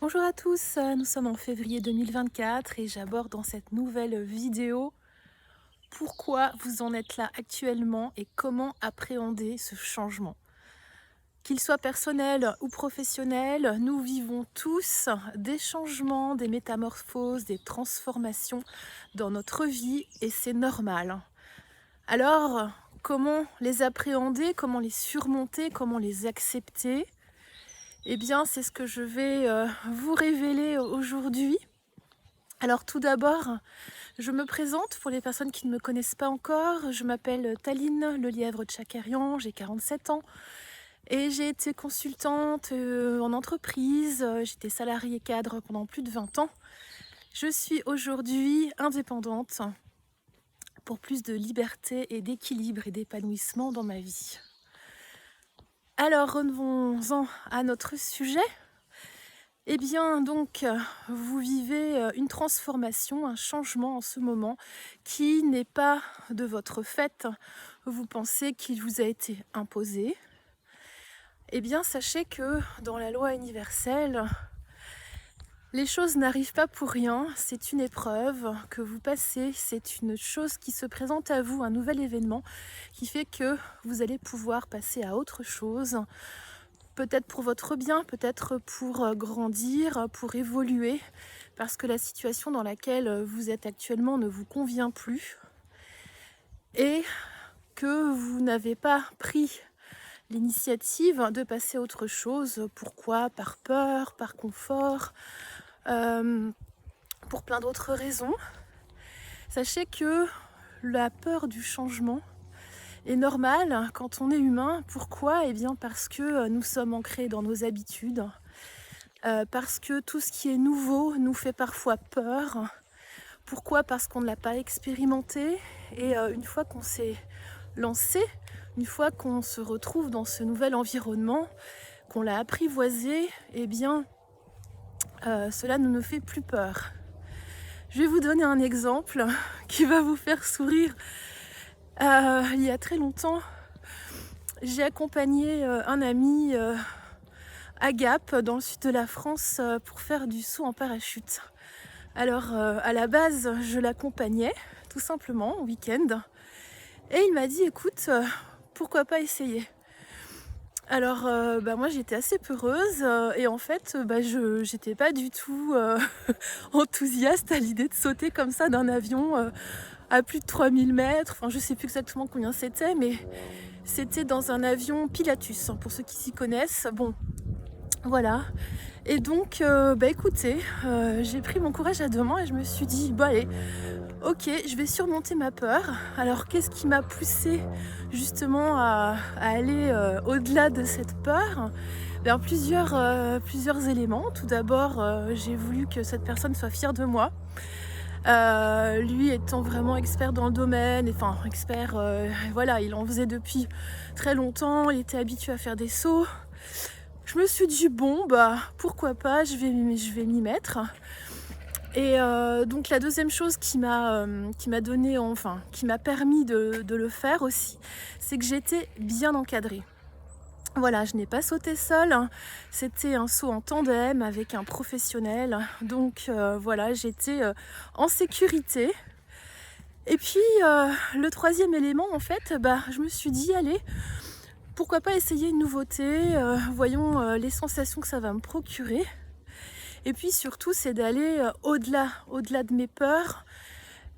Bonjour à tous, nous sommes en février 2024 et j'aborde dans cette nouvelle vidéo pourquoi vous en êtes là actuellement et comment appréhender ce changement. Qu'il soit personnel ou professionnel, nous vivons tous des changements, des métamorphoses, des transformations dans notre vie et c'est normal. Alors, comment les appréhender, comment les surmonter, comment les accepter? Eh bien, c'est ce que je vais vous révéler aujourd'hui. Alors tout d'abord, je me présente pour les personnes qui ne me connaissent pas encore. Je m'appelle Taline Lelièvre Tchakerian, j'ai 47 ans et j'ai été consultante en entreprise. J'étais salariée cadre pendant plus de 20 ans. Je suis aujourd'hui indépendante pour plus de liberté et d'équilibre et d'épanouissement dans ma vie. Alors revenons-en à notre sujet. Eh bien donc, vous vivez une transformation, un changement en ce moment qui n'est pas de votre fait. Vous pensez qu'il vous a été imposé. Eh bien sachez que dans la loi universelle, les choses n'arrivent pas pour rien. C'est une épreuve que vous passez, c'est une chose qui se présente à vous, un nouvel événement qui fait que vous allez pouvoir passer à autre chose. Peut-être pour votre bien, peut-être pour grandir, pour évoluer, parce que la situation dans laquelle vous êtes actuellement ne vous convient plus et que vous n'avez pas pris l'initiative de passer à autre chose. Pourquoi? Par peur, par confort, pour plein d'autres raisons. Sachez que la peur du changement est normale quand on est humain. Pourquoi? Eh bien parce que nous sommes ancrés dans nos habitudes. Parce que tout ce qui est nouveau nous fait parfois peur. Pourquoi? Parce qu'on ne l'a pas expérimenté et une fois qu'on s'est lancé, une fois qu'on se retrouve dans ce nouvel environnement, qu'on l'a apprivoisé, eh bien cela ne nous fait plus peur. Je vais vous donner un exemple qui va vous faire sourire. Il y a très longtemps, j'ai accompagné un ami à Gap, dans le sud de la France, pour faire du saut en parachute. Alors, à la base, je l'accompagnais, tout simplement, au week-end. Et il m'a dit, écoute, pourquoi pas essayer? Alors, moi, j'étais assez peureuse et en fait, j'étais pas du tout enthousiaste à l'idée de sauter comme ça d'un avion à plus de 3000 mètres. Enfin, je sais plus exactement combien c'était, mais c'était dans un avion Pilatus, hein, pour ceux qui s'y connaissent. Bon, voilà. Et donc, écoutez, j'ai pris mon courage à 2 mains et je me suis dit: «Bon allez, OK, je vais surmonter ma peur». Alors qu'est-ce qui m'a poussée justement à aller, au-delà de cette peur? Bien plusieurs éléments. Tout d'abord, j'ai voulu que cette personne soit fière de moi. Lui étant vraiment expert dans le domaine, enfin expert, voilà, il en faisait depuis très longtemps, il était habitué à faire des sauts. Je me suis dit: «Bon, pourquoi pas, je vais m'y mettre». Et donc la deuxième chose qui m'a donné, enfin, qui m'a permis de le faire aussi, c'est que j'étais bien encadrée. Voilà, je n'ai pas sauté seule, hein. C'était un saut en tandem avec un professionnel. Donc voilà, j'étais en sécurité. Et puis le troisième élément, en fait, je me suis dit: «Allez, pourquoi pas essayer une nouveauté, voyons les sensations que ça va me procurer». Et puis surtout, c'est d'aller au-delà de mes peurs,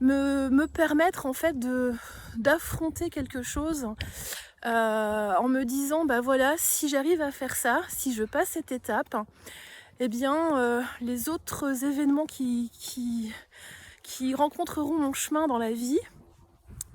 me permettre en fait d'affronter quelque chose en me disant: voilà, si j'arrive à faire ça, si je passe cette étape, eh bien les autres événements qui rencontreront mon chemin dans la vie,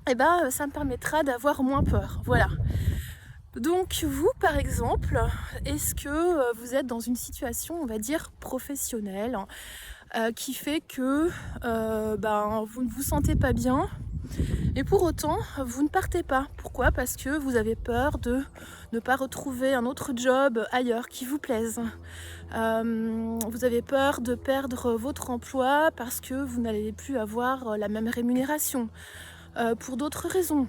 eh ça me permettra d'avoir moins peur. Voilà. Donc vous, par exemple, est-ce que vous êtes dans une situation, on va dire, professionnelle, qui fait que vous ne vous sentez pas bien et pour autant vous ne partez pas? Pourquoi? Parce que vous avez peur de ne pas retrouver un autre job ailleurs qui vous plaise. Vous avez peur de perdre votre emploi parce que vous n'allez plus avoir la même rémunération. Pour d'autres raisons.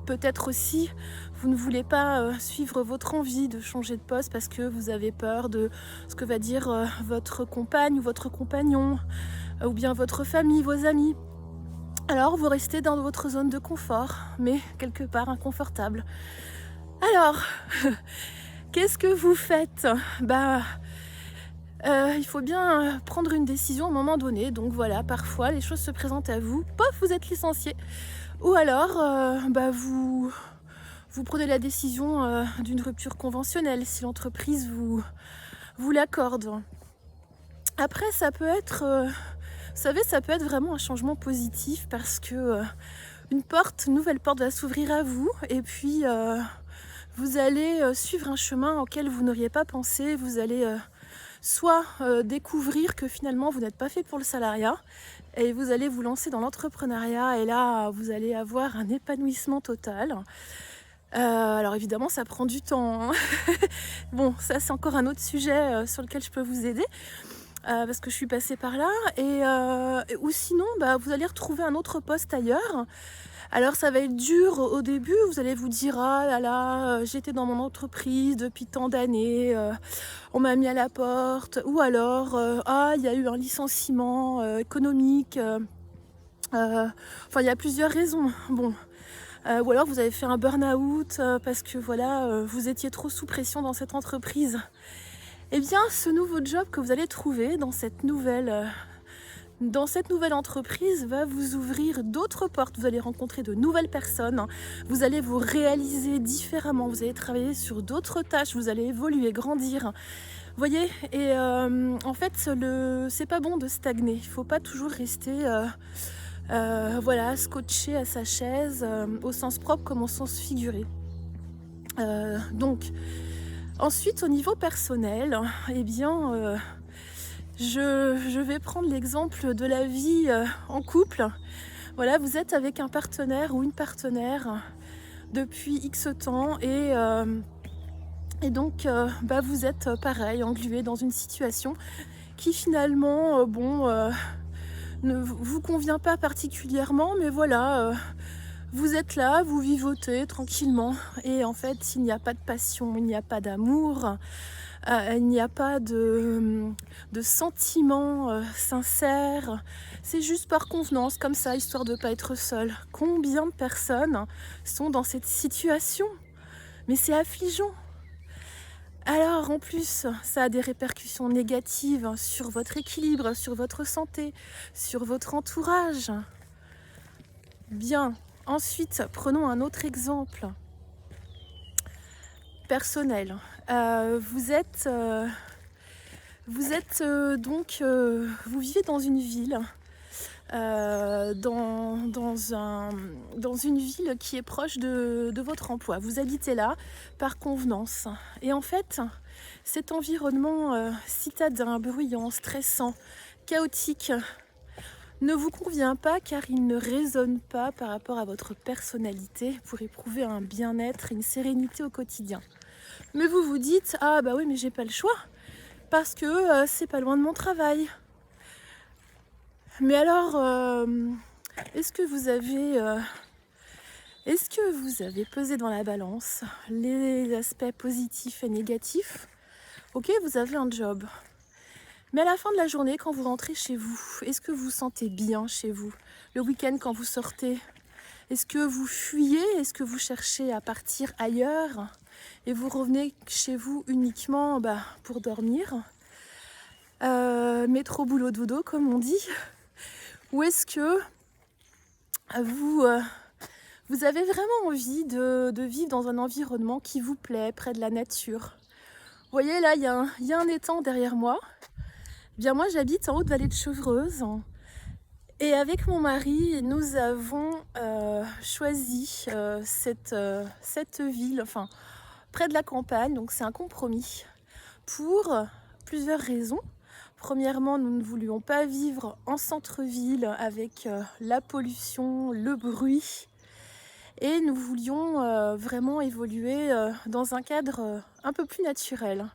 Peut-être aussi vous ne voulez pas suivre votre envie de changer de poste parce que vous avez peur de ce que va dire votre compagne ou votre compagnon, ou bien votre famille, vos amis. Alors vous restez dans votre zone de confort, mais quelque part inconfortable. Alors, qu'est-ce que vous faites? Il faut bien prendre une décision à un moment donné. Donc voilà, parfois les choses se présentent à vous, pof, vous êtes licencié. Ou alors, vous prenez la décision d'une rupture conventionnelle si l'entreprise vous l'accorde. Après, ça peut être, vous savez, ça peut être vraiment un changement positif parce que une nouvelle porte va s'ouvrir à vous et puis vous allez suivre un chemin auquel vous n'auriez pas pensé. Vous allez soit découvrir que finalement vous n'êtes pas fait pour le salariat et vous allez vous lancer dans l'entrepreneuriat et là vous allez avoir un épanouissement total. Alors évidemment ça prend du temps, hein. Bon, ça c'est encore un autre sujet sur lequel je peux vous aider. Parce que je suis passée par là ou sinon vous allez retrouver un autre poste ailleurs. Alors ça va être dur au début, vous allez vous dire ah là là, j'étais dans mon entreprise depuis tant d'années, on m'a mis à la porte, ou alors ah il y a eu un licenciement économique, enfin il y a plusieurs raisons. Bon, ou alors vous avez fait un burn-out parce que voilà, vous étiez trop sous pression dans cette entreprise. Eh bien, ce nouveau job que vous allez trouver dans cette nouvelle entreprise va vous ouvrir d'autres portes. Vous allez rencontrer de nouvelles personnes. Vous allez vous réaliser différemment. Vous allez travailler sur d'autres tâches. Vous allez évoluer, grandir. Vous voyez, et en fait, c'est pas bon de stagner. Il ne faut pas toujours rester scotché à sa chaise, au sens propre comme au sens figuré. Donc, ensuite, au niveau personnel, je vais prendre l'exemple de la vie en couple. Voilà, vous êtes avec un partenaire ou une partenaire depuis X temps et donc vous êtes pareil, englué dans une situation qui finalement ne vous convient pas particulièrement, mais voilà, vous êtes là, vous vivotez tranquillement et en fait il n'y a pas de passion, il n'y a pas d'amour, il n'y a pas de sentiments sincères, c'est juste par convenance comme ça, histoire de ne pas être seul. Combien de personnes sont dans cette situation? Mais c'est affligeant. Alors en plus, ça a des répercussions négatives sur votre équilibre, sur votre santé, sur votre entourage. Bien, ensuite, prenons un autre exemple personnel. Vous vivez dans une ville, dans une ville qui est proche de votre emploi. Vous habitez là par convenance. Et en fait, cet environnement citadin, bruyant, stressant, chaotique, ne vous convient pas car il ne résonne pas par rapport à votre personnalité pour éprouver un bien-être et une sérénité au quotidien. Mais vous vous dites, ah bah oui mais j'ai pas le choix parce que c'est pas loin de mon travail. Mais alors, est-ce que vous avez pesé dans la balance les aspects positifs et négatifs? Ok, vous avez un job. Mais à la fin de la journée, quand vous rentrez chez vous, est-ce que vous vous sentez bien chez vous? Le week-end, quand vous sortez, est-ce que vous fuyez? Est-ce que vous cherchez à partir ailleurs? Et vous revenez chez vous uniquement pour dormir? Métro, boulot, dodo, comme on dit. Ou est-ce que vous avez vraiment envie de vivre dans un environnement qui vous plaît, près de la nature? Vous voyez, là, il y a un étang derrière moi. Bien, moi, j'habite en Haute-Vallée de Chevreuse. Et avec mon mari, nous avons choisi cette ville, enfin, près de la campagne. Donc, c'est un compromis pour plusieurs raisons. Premièrement, nous ne voulions pas vivre en centre-ville avec la pollution, le bruit. Et nous voulions vraiment évoluer dans un cadre un peu plus naturel.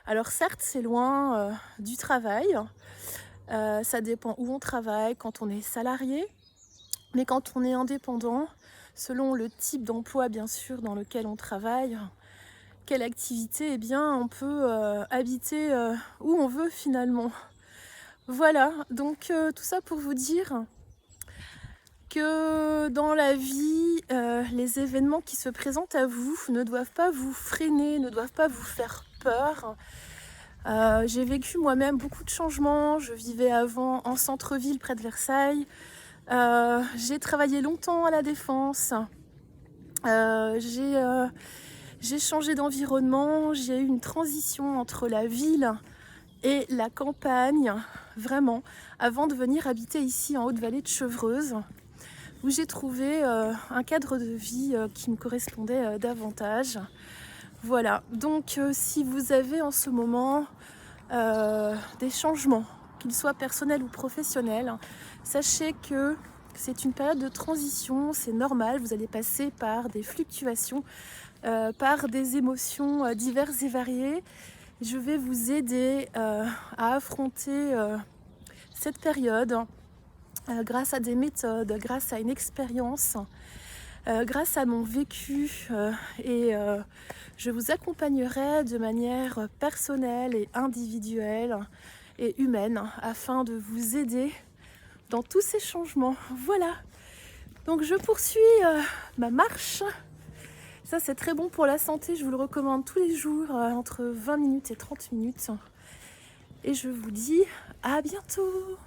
Alors certes, c'est loin du travail. Ça dépend où on travaille, quand on est salarié. Mais quand on est indépendant, selon le type d'emploi bien sûr dans lequel on travaille, quelle activité, eh bien on peut habiter où on veut finalement. Voilà, donc tout ça pour vous dire que dans la vie, les événements qui se présentent à vous ne doivent pas vous freiner, ne doivent pas vous faire peur. J'ai vécu moi-même beaucoup de changements. Je vivais avant en centre-ville près de Versailles. J'ai travaillé longtemps à la Défense. J'ai changé d'environnement. J'ai eu une transition entre la ville et la campagne, vraiment, avant de venir habiter ici en Haute-Vallée de Chevreuse, où j'ai trouvé un cadre de vie qui me correspondait davantage. Voilà, donc si vous avez en ce moment des changements, qu'ils soient personnels ou professionnels, sachez que c'est une période de transition, c'est normal, vous allez passer par des fluctuations, par des émotions diverses et variées. Je vais vous aider à affronter cette période grâce à des méthodes, grâce à une expérience, grâce à mon vécu et je vous accompagnerai de manière personnelle et individuelle et humaine afin de vous aider dans tous ces changements. Voilà, donc je poursuis ma marche. Ça c'est très bon pour la santé, je vous le recommande tous les jours, entre 20 minutes et 30 minutes. Et je vous dis à bientôt.